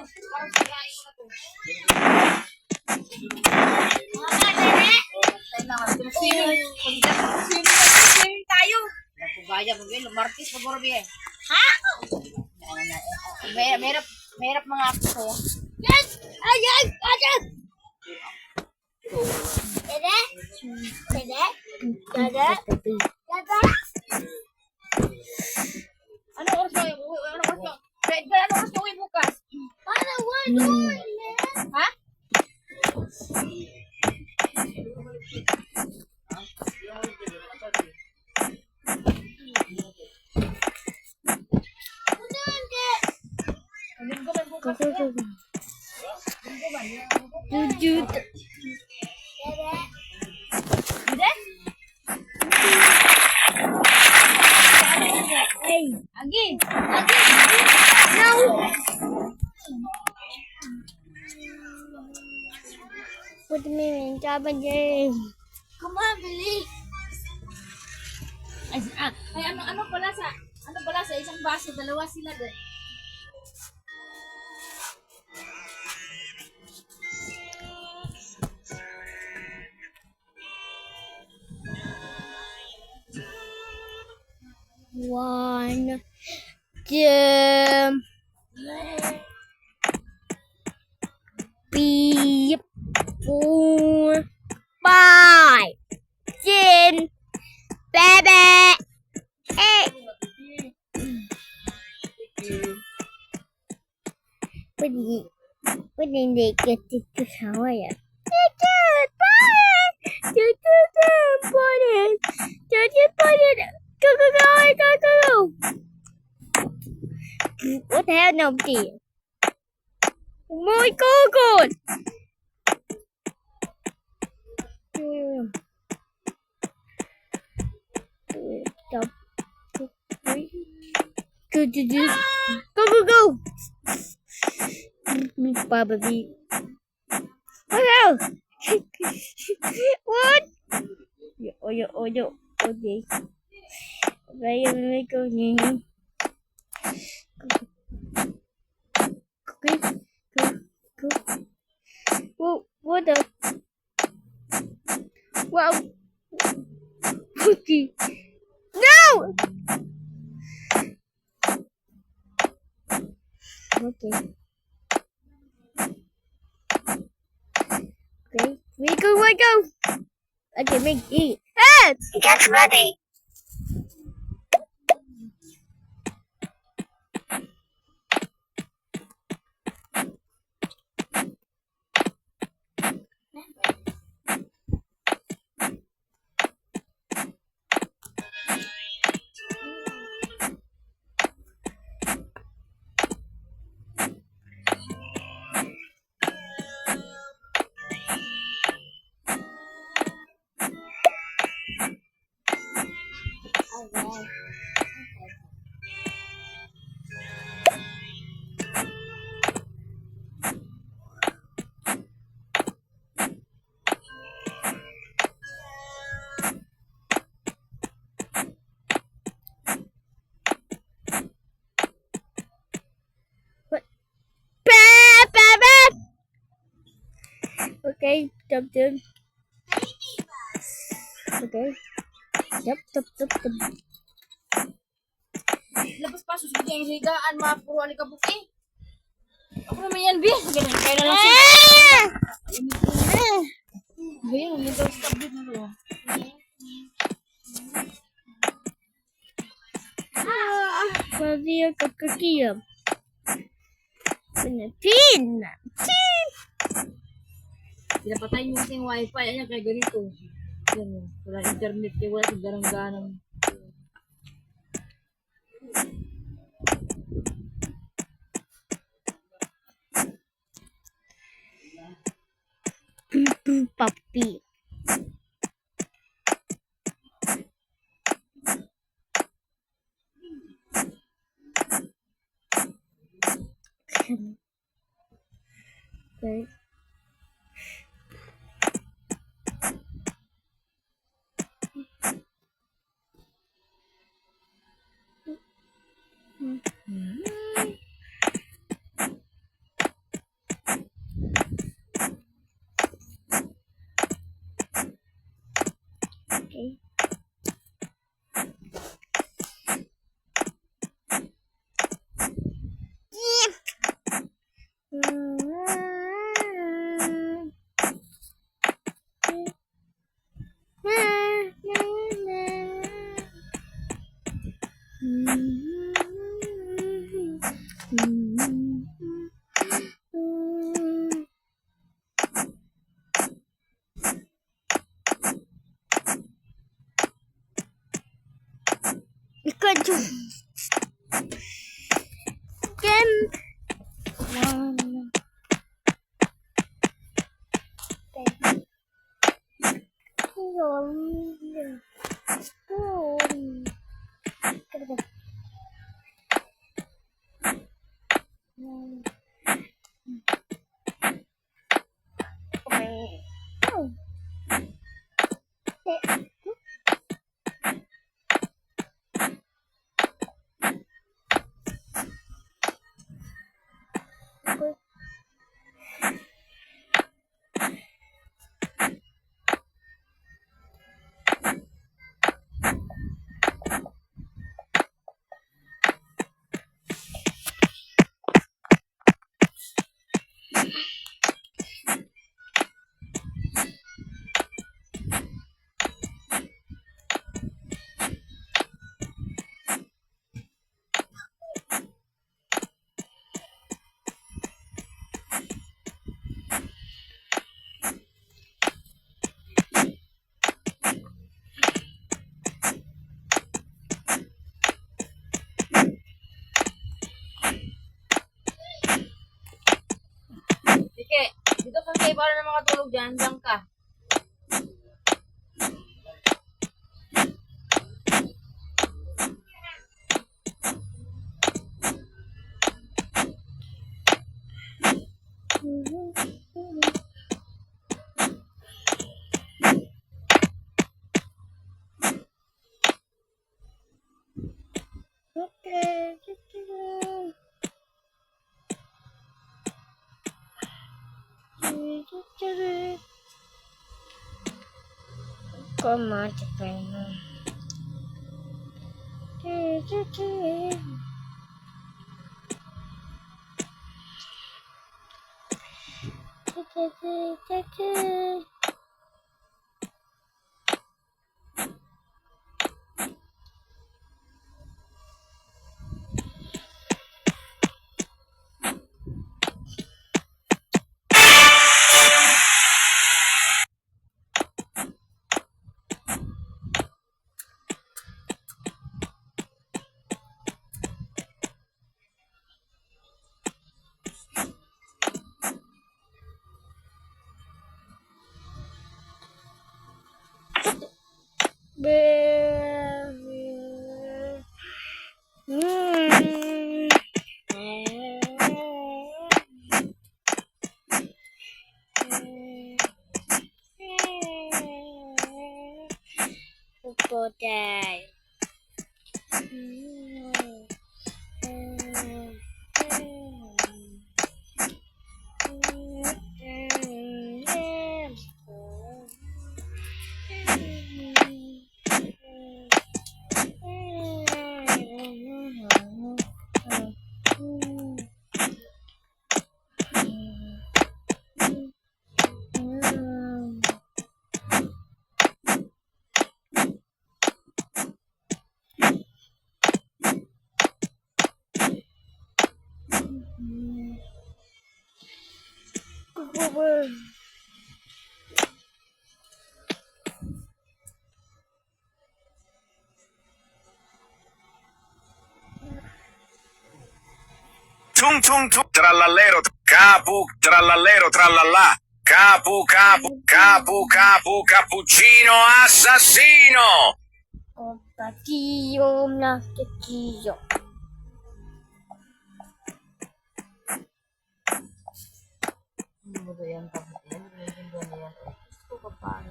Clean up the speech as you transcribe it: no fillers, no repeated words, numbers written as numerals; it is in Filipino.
Parang sirain ko na to. Swimming tayo. Gaya mo, Bel. Martis, pag-oro, Bel. Ha? Merap mga ako. Yes! Ayan! Ayan! Dede? Dede? Dede? Dede? Ano oras mo? Ano oras mo? Ano oras mo bukas? Para what doing, man? Ha? Jujut. Hey, Agi. No. Put me in job again. Come on, Billy. Ay ano pala sa isang base, dalawa sila doon. One, two, three, 4, 5, 10, 7, 8. Pwede hindi kita sama ya. What the hell, nobody? My God! Stop. Go! Probably. Oh no! What? Oh, okay. Where am I going? Go. Whoa, what the? Wow. Okay. No! Okay. Okay. We go. Okay, make it. Ah! Get ready. Okay, jump. Okay. Yep. Labas pa, susunod yung higaan, mga puro alikabok eh. Ako naman yan, B. Kaya na lang siya. Ayun, may daw sa tablet na to. Pwede yung kakakiyam. Pin! Pinapatay mo kasi yung wifi. Ayan, kaya ganito. Yan, wala internet, kaya wala sa garang-ganang. Puppy. Okay. Sige, dito ka kayo para na makatulog dyan. Diyan ka. Come on, Japan. Dad. Tung tung tung trallallero capu trallallero trallallà capu cappuccino assassino. Otatio na tequio. Ano ba yan? Tapos yan. Ano ba yan? Gusto ko pa.